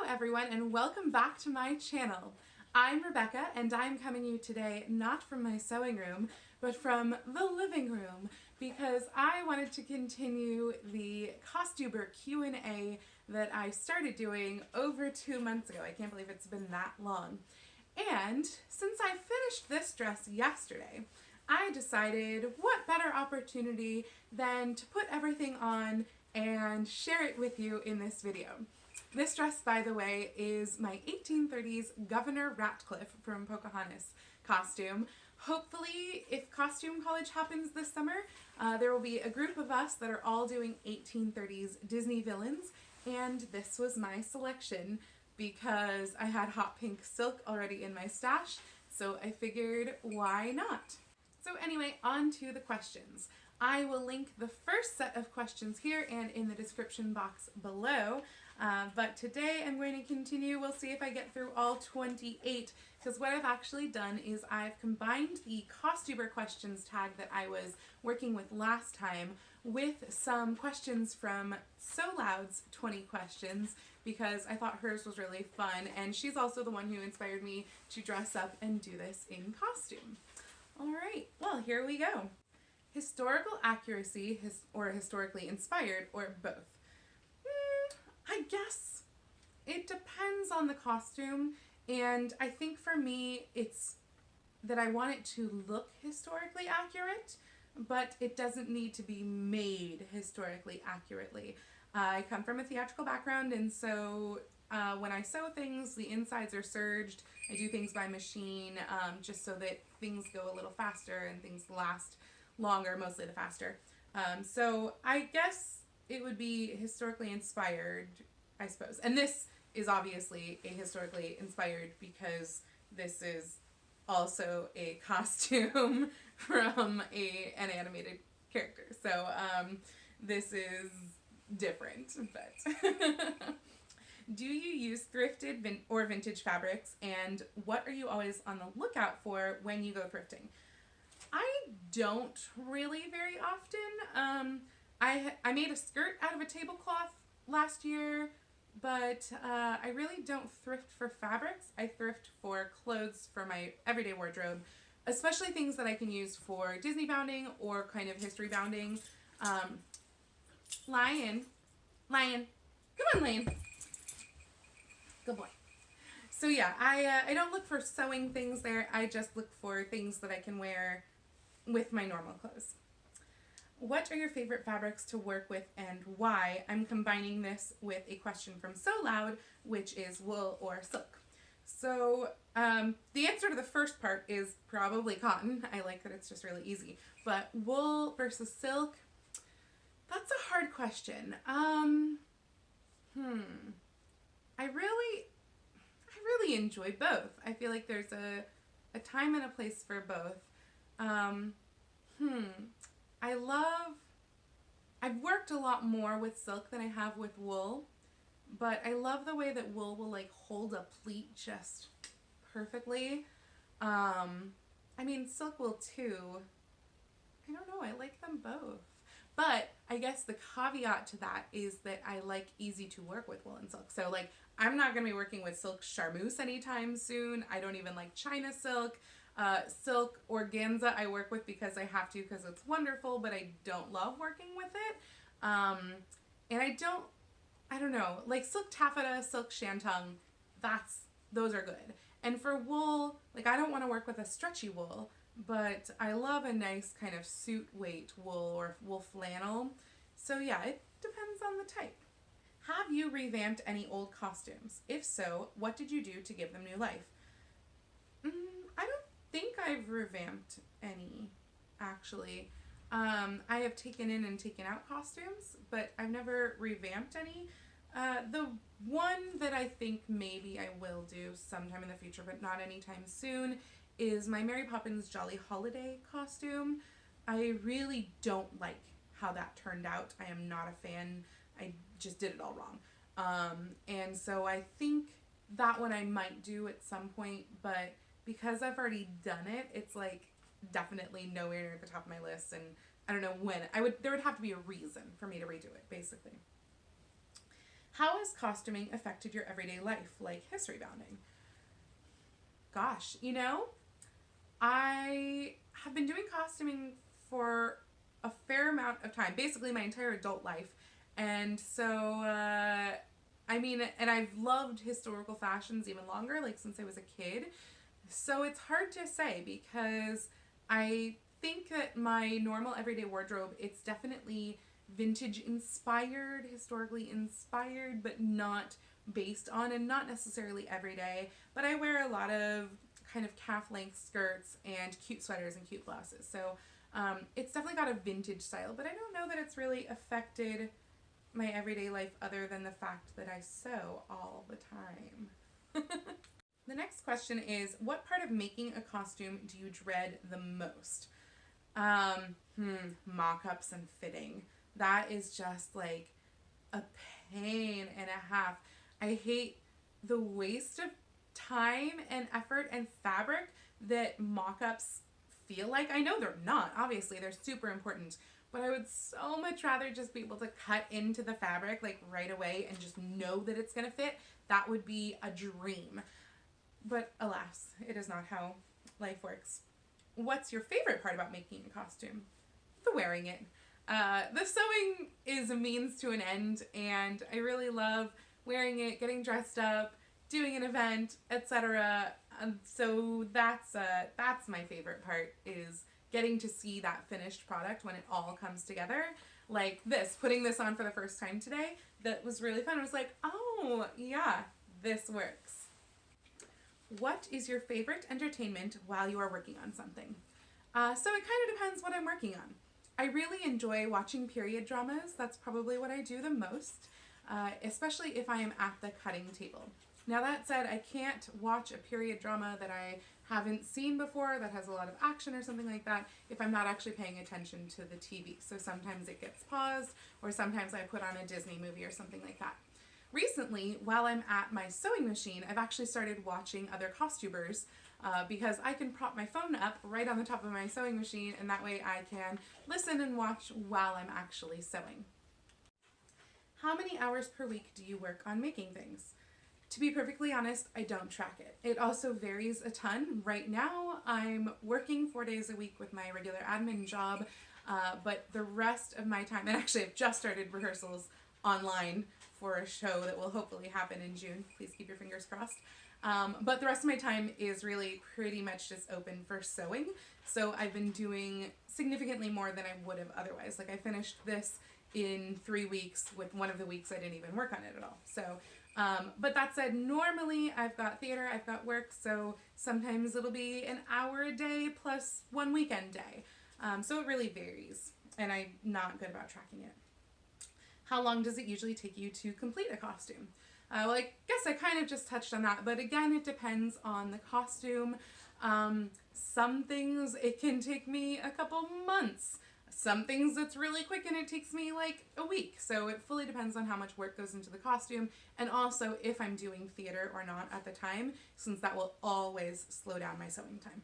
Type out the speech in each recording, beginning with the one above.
everyone, and welcome back to my channel. I'm Rebecca, and I'm coming to you today not from my sewing room, but from the living room, because I wanted to continue the Costuber Q&A that I started doing over 2 months ago. I can't believe it's been that long. And since I finished this dress yesterday, I decided what better opportunity than to put everything on and share it with you in this video. This dress, by the way, is my 1830s Governor Ratcliffe from Pocahontas costume. Hopefully, if Costume College happens this summer, there will be a group of us that are all doing 1830s Disney villains, and this was my selection because I had hot pink silk already in my stash, so I figured why not? So anyway, on to the questions. I will link the first set of questions here and in the description box below, but today I'm going to continue. We'll see if I get through all 28, because what I've actually done is I've combined the Costuber questions tag that I was working with last time with some questions from So Loud's 20 questions, because I thought hers was really fun, and she's also the one who inspired me to dress up and do this in costume. Alright, well, here we go. Historical accuracy, or historically inspired, or both? I guess it depends on the costume, and I think for me it's that I want it to look historically accurate, but it doesn't need to be made historically accurately. I come from a theatrical background, and so when I sew things, the insides are serged. I do things by machine, just so that things go a little faster and things last longer, mostly the faster. So I guess it would be historically inspired, I suppose. And this is obviously a historically inspired because this is also a costume from an animated character. So this is different, but do you use thrifted or vintage fabrics, and what are you always on the lookout for when you go thrifting? I don't really very often. I made a skirt out of a tablecloth last year, but I really don't thrift for fabrics. I thrift for clothes for my everyday wardrobe, especially things that I can use for Disney bounding or kind of history bounding. Lion. Come on, Lion. Good boy. So yeah, I don't look for sewing things there. I just look for things that I can wear with my normal clothes. What are your favorite fabrics to work with and why? I'm combining this with a question from So Loud, which is wool or silk. So the answer to the first part is probably cotton. I like that it's just really easy. But wool versus silk, that's a hard question. I really enjoy both. I feel like there's a time and a place for both. I've worked a lot more with silk than I have with wool, but I love the way that wool will like hold a pleat just perfectly. I mean, silk will too. I don't know, I like them both. But I guess the caveat to that is that I like easy to work with wool and silk. So like, I'm not going to be working with silk charmeuse anytime soon. I don't even like China silk. Silk organza I work with because I have to, because it's wonderful, but I don't love working with it. And I don't know, like silk taffeta, silk shantung, those are good. And for wool, like I don't want to work with a stretchy wool, but I love a nice kind of suit weight wool or wool flannel. So yeah, it depends on the type. Have you revamped any old costumes? If so, what did you do to give them new life? I don't think I've revamped any, actually. I have taken in and taken out costumes, but I've never revamped any. The one that I think maybe I will do sometime in the future, but not anytime soon, is my Mary Poppins Jolly Holiday costume. I really don't like how that turned out. I am not a fan. I just did it all wrong. And so I think that one I might do at some point, but because I've already done it, it's like definitely nowhere near the top of my list, and I don't know when. There would have to be a reason for me to redo it, basically. How has costuming affected your everyday life, like history bounding? Gosh, you know, I have been doing costuming for a fair amount of time, basically my entire adult life. And so, I mean, and I've loved historical fashions even longer, like since I was a kid. So it's hard to say because I think that my normal everyday wardrobe, it's definitely vintage inspired, historically inspired, but not based on and not necessarily everyday. But I wear a lot of kind of calf length skirts and cute sweaters and cute blouses. So it's definitely got a vintage style, but I don't know that it's really affected my everyday life other than the fact that I sew all the time. The next question is, what part of making a costume do you dread the most? Mock-ups and fitting. That is just like a pain and a half. I hate the waste of time and effort and fabric that mock-ups feel like. I know they're not, obviously, they're super important, but I would so much rather just be able to cut into the fabric like right away and just know that it's gonna fit. That would be a dream. But alas, it is not how life works. What's your favorite part about making a costume? The wearing it. The sewing is a means to an end, and I really love wearing it, getting dressed up, doing an event, etc. So that's my favorite part, is getting to see that finished product when it all comes together. Like this, putting this on for the first time today, that was really fun. I was like, oh yeah, this works. What is your favorite entertainment while you are working on something? So it kind of depends what I'm working on. I really enjoy watching period dramas. That's probably what I do the most, especially if I am at the cutting table. Now that said, I can't watch a period drama that I haven't seen before that has a lot of action or something like that if I'm not actually paying attention to the TV. So sometimes it gets paused, or sometimes I put on a Disney movie or something like that. Recently, while I'm at my sewing machine, I've actually started watching other Costubers because I can prop my phone up right on the top of my sewing machine, and that way I can listen and watch while I'm actually sewing. How many hours per week do you work on making things? To be perfectly honest, I don't track it. It also varies a ton. Right now, I'm working 4 days a week with my regular admin job, but the rest of my time, and actually I've just started rehearsals online for a show that will hopefully happen in June. Please keep your fingers crossed. But the rest of my time is really pretty much just open for sewing. So I've been doing significantly more than I would have otherwise. Like I finished this in 3 weeks, with one of the weeks I didn't even work on it at all. So, but that said, normally I've got theater, I've got work, so sometimes it'll be an hour a day plus one weekend day. So it really varies, and I'm not good about tracking it. How long does it usually take you to complete a costume? Well, I guess I kind of just touched on that, but again, it depends on the costume. Some things, it can take me a couple months. Some things it's really quick and it takes me like a week. So it fully depends on how much work goes into the costume, and also if I'm doing theater or not at the time, since that will always slow down my sewing time.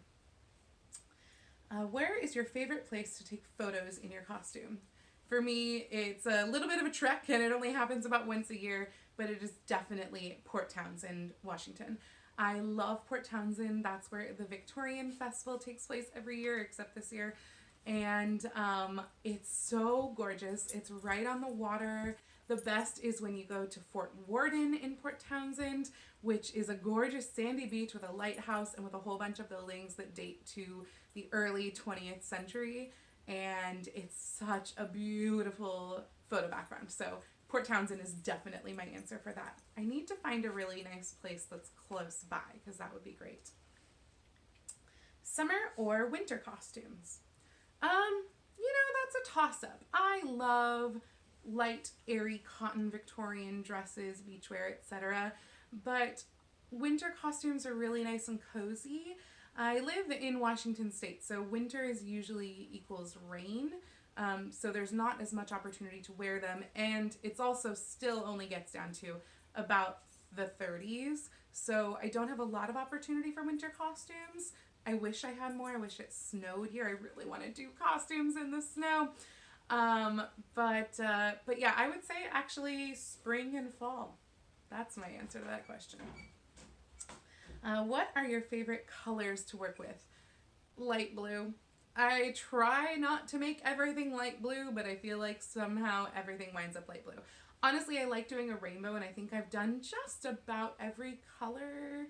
Where is your favorite place to take photos in your costume? For me, it's a little bit of a trek, and it only happens about once a year, but it is definitely Port Townsend, Washington. I love Port Townsend. That's where the Victorian Festival takes place every year, except this year. And it's so gorgeous. It's right on the water. The best is when you go to Fort Worden in Port Townsend, which is a gorgeous sandy beach with a lighthouse and with a whole bunch of buildings that date to the early 20th century. And it's such a beautiful photo background. So Port Townsend is definitely my answer for that. I need to find a really nice place that's close by, because that would be great. Summer or winter costumes? You know, that's a toss-up. I love light, airy cotton Victorian dresses, beachwear, etc. But winter costumes are really nice and cozy. I live in Washington State, so winter is usually equals rain, so there's not as much opportunity to wear them, and it's also still only gets down to about the 30s, so I don't have a lot of opportunity for winter costumes. I wish I had more. I wish it snowed here. I really want to do costumes in the snow. But yeah, I would say actually spring and fall. That's my answer to that question. What are your favorite colors to work with? Light blue. I try not to make everything light blue, but I feel like somehow everything winds up light blue. Honestly, I like doing a rainbow, and I think I've done just about every color.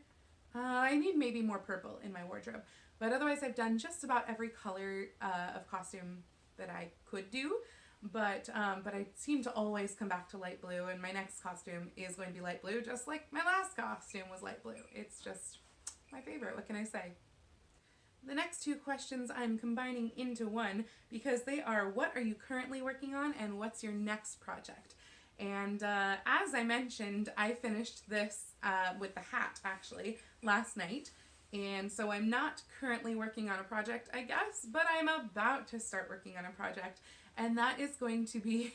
I need maybe more purple in my wardrobe, but otherwise I've done just about every color of costume that I could do. But I seem to always come back to light blue, and my next costume is going to be light blue, just like my last costume was light blue. It's just my favorite. What can I say? The next two questions I'm combining into one because they are, what are you currently working on and what's your next project? And as I mentioned, I finished this with the hat actually last night. And so I'm not currently working on a project, I guess, but I'm about to start working on a project. And that is going to be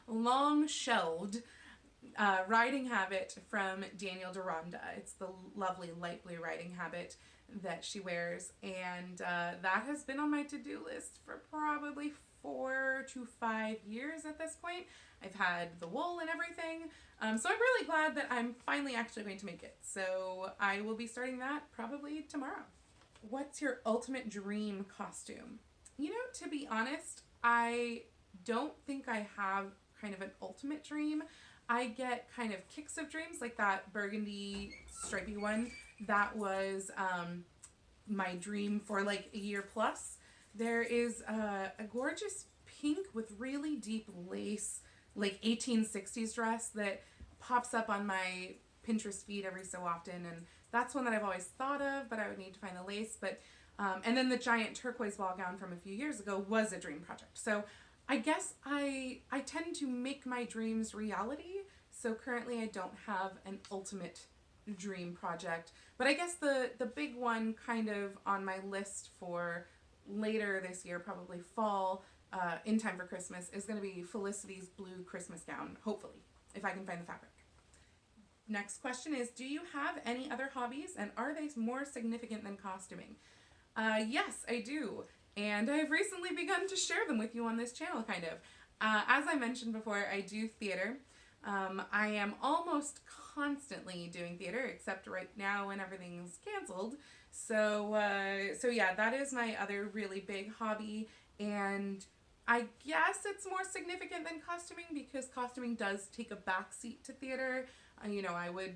a long shelved riding habit from Daniel Deronda. It's the lovely light blue riding habit that she wears, and that has been on my to-do list for probably 4 to 5 years at this point. I've had the wool and everything, so I'm really glad that I'm finally actually going to make it. So I will be starting that probably tomorrow. What's your ultimate dream costume? You know, to be honest, I don't think I have kind of an ultimate dream. I get kind of kicks of dreams, like that burgundy stripy one. That was my dream for like a year plus. There is a gorgeous pink with really deep lace, like 1860s dress that pops up on my Pinterest feed every so often, and that's one that I've always thought of, but I would need to find the lace. But and then the giant turquoise ball gown from a few years ago was a dream project. So I guess I tend to make my dreams reality. So currently I don't have an ultimate dream project, but I guess the big one kind of on my list for later this year, probably fall, in time for Christmas, is going to be Felicity's blue Christmas gown, hopefully, if I can find the fabric. Next question is, do you have any other hobbies, and are they more significant than costuming? Yes, I do, and I've recently begun to share them with you on this channel, kind of. As I mentioned before, I do theater. I am almost constantly doing theater, except right now when everything's canceled. So yeah, that is my other really big hobby, and I guess it's more significant than costuming because costuming does take a backseat to theater. You know, I would,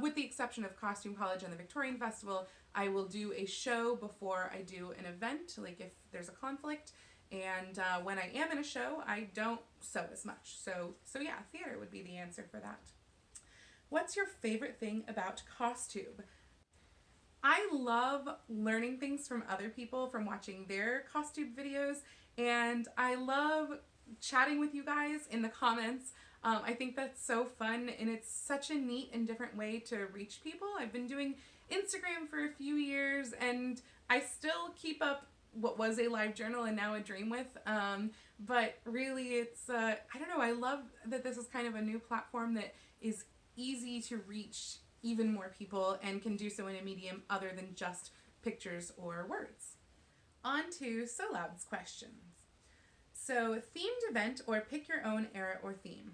with the exception of Costume College and the Victorian Festival, I will do a show before I do an event, like if there's a conflict. And when I am in a show, I don't sew as much. So yeah, theater would be the answer for that. What's your favorite thing about Costube? I love learning things from other people, from watching their Costube videos, and I love chatting with you guys in the comments. I think that's so fun, and it's such a neat and different way to reach people. I've been doing Instagram for a few years, and I still keep up what was a live journal and now a dream with, but really it's, I don't know, I love that this is kind of a new platform that is easy to reach even more people and can do so in a medium other than just pictures or words. On to So Loud's questions. So, themed event or pick your own era or theme?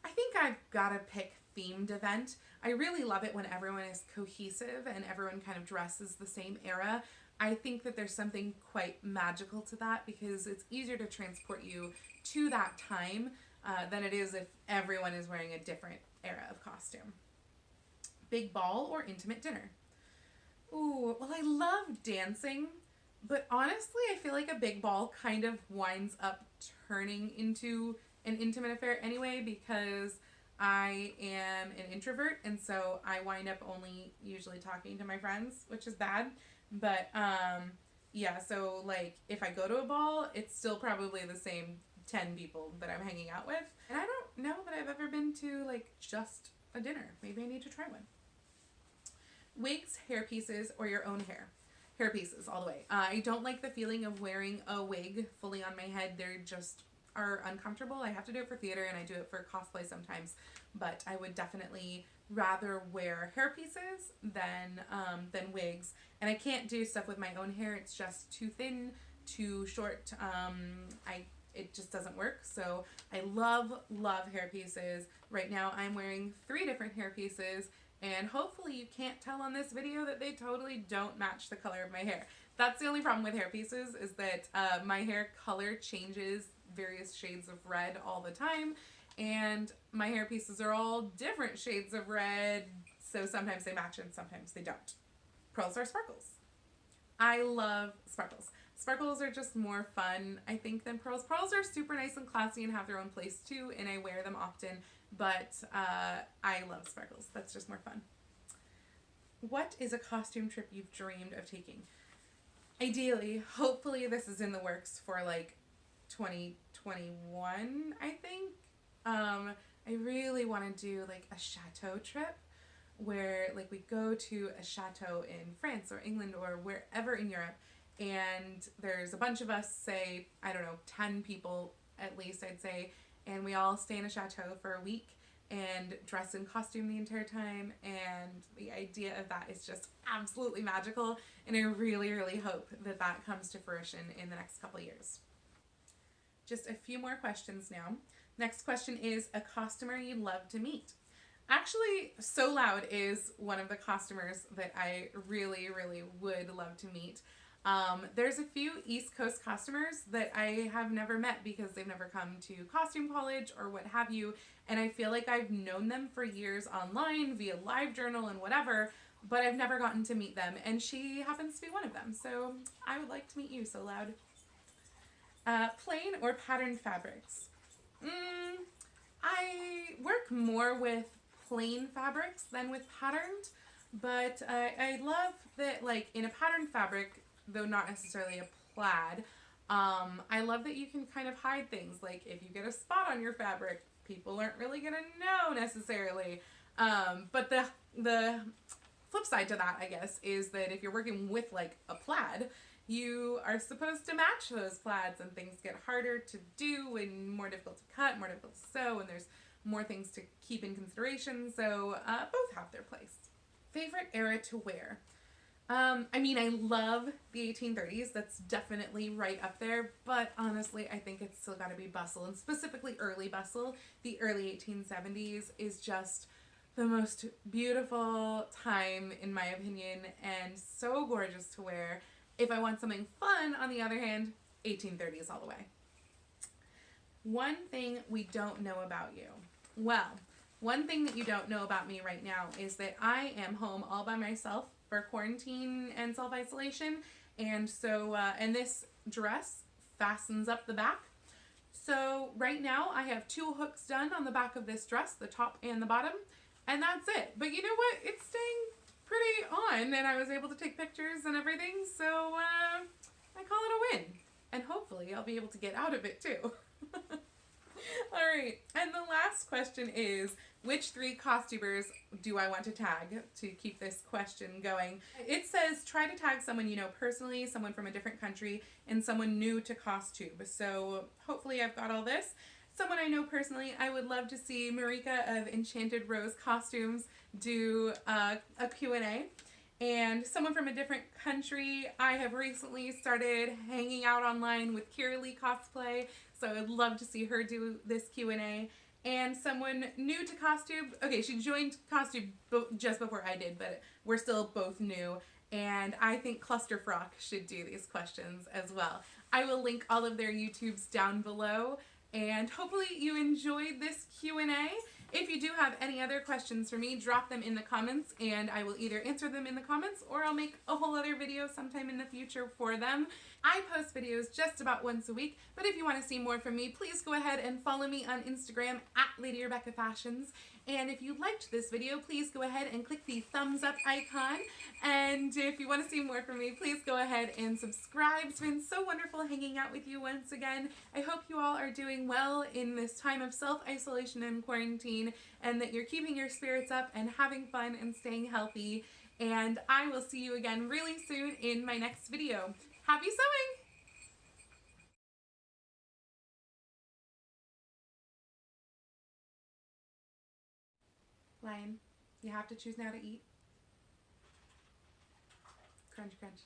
I think I've got to pick themed event. I really love it when everyone is cohesive and everyone kind of dresses the same era. I think that there's something quite magical to that because it's easier to transport you to that time than it is if everyone is wearing a different era of costume. Big ball or intimate dinner? Ooh, well, I love dancing, but honestly, I feel like a big ball kind of winds up turning into an intimate affair anyway because I am an introvert, and so I wind up only usually talking to my friends, which is bad. But yeah, so like if I go to a ball, it's still probably the same 10 people that I'm hanging out with. And I don't know that I've ever been to like just a dinner. Maybe I need to try one. Wigs, hair pieces, or your own hair? Hair pieces all the way. I don't like the feeling of wearing a wig fully on my head. They're just are uncomfortable. I have to do it for theater and I do it for cosplay sometimes, but I would definitely rather wear hair pieces than wigs. And I can't do stuff with my own hair. It's just too thin, too short. it just doesn't work. So I love hair pieces. Right now I'm wearing 3 different hair pieces, and hopefully you can't tell on this video that they totally don't match the color of my hair. That's the only problem with hair pieces, is that my hair color changes various shades of red all the time, and my hair pieces are all different shades of red, so sometimes they match and sometimes they don't. Pearls or sparkles? I love sparkles. Sparkles are just more fun, I think, than pearls. Pearls are super nice and classy and have their own place too, and I wear them often, but I love sparkles. That's just more fun. What is a costume trip you've dreamed of taking? Ideally, hopefully this is in the works for like 2021, I think. I really want to do like a chateau trip, where like we go to a chateau in France or England or wherever in Europe, and there's a bunch of us, say, I don't know, 10 people at least, I'd say, and we all stay in a chateau for a week and dress in costume the entire time, and the idea of that is just absolutely magical, and I really, really hope that that comes to fruition in the next couple years. Just a few more questions now. Next question is a costumer you'd love to meet. Actually, So Loud is one of the costumers that I really, really would love to meet. There's a few East Coast costumers that I have never met because they've never come to costume college or what have you, and I feel like I've known them for years online via LiveJournal and whatever, but I've never gotten to meet them, and she happens to be one of them, so I would like to meet you, So Loud. Plain or patterned fabrics? I work more with plain fabrics than with patterned, but I love that, like, in a patterned fabric, though not necessarily a plaid, I love that you can kind of hide things. Like, if you get a spot on your fabric, people aren't really gonna know necessarily. But the flip side to that, I guess, is that if you're working with like a plaid, you are supposed to match those plaids, and things get harder to do and more difficult to cut, more difficult to sew, and there's more things to keep in consideration, so both have their place. Favorite era to wear? I mean, I love the 1830s, that's definitely right up there, but honestly, I think it's still gotta be bustle, and specifically early bustle. The early 1870s is just the most beautiful time, in my opinion, and so gorgeous to wear. If I want something fun, on the other hand, 1830s all the way. One thing we don't know about you. Well, one thing that you don't know about me right now is that I am home all by myself for quarantine and self-isolation, and so and this dress fastens up the back. So right now I have 2 hooks done on the back of this dress, the top and the bottom, and that's it. But you know what? It's staying pretty on, and I was able to take pictures and everything, so I call it a win. And hopefully I'll be able to get out of it too. Alright, and the last question is, which 3 Costubers do I want to tag to keep this question going? It says, try to tag someone you know personally, someone from a different country, and someone new to Costube. So hopefully I've got all this. Someone I know personally, I would love to see Marika of Enchanted Rose Costumes do a Q&A. And someone from a different country, I have recently started hanging out online with Kira Lee Cosplay, so I would love to see her do this Q&A. And someone new to Costube, okay, she joined Costube just before I did, but we're still both new, and I think Clusterfrock should do these questions as well. I will link all of their YouTubes down below, and hopefully you enjoyed this Q&A. If you do have any other questions for me, drop them in the comments, and I will either answer them in the comments or I'll make a whole other video sometime in the future for them. I post videos just about once a week, but if you want to see more from me, please go ahead and follow me on Instagram at Lady Rebecca Fashions. And if you liked this video, please go ahead and click the thumbs up icon. And if you want to see more from me, please go ahead and subscribe. It's been so wonderful hanging out with you once again. I hope you all are doing well in this time of self-isolation and quarantine, and that you're keeping your spirits up and having fun and staying healthy. And I will see you again really soon in my next video. Happy sewing! Lion, you have to choose now to eat. Crunch, crunch.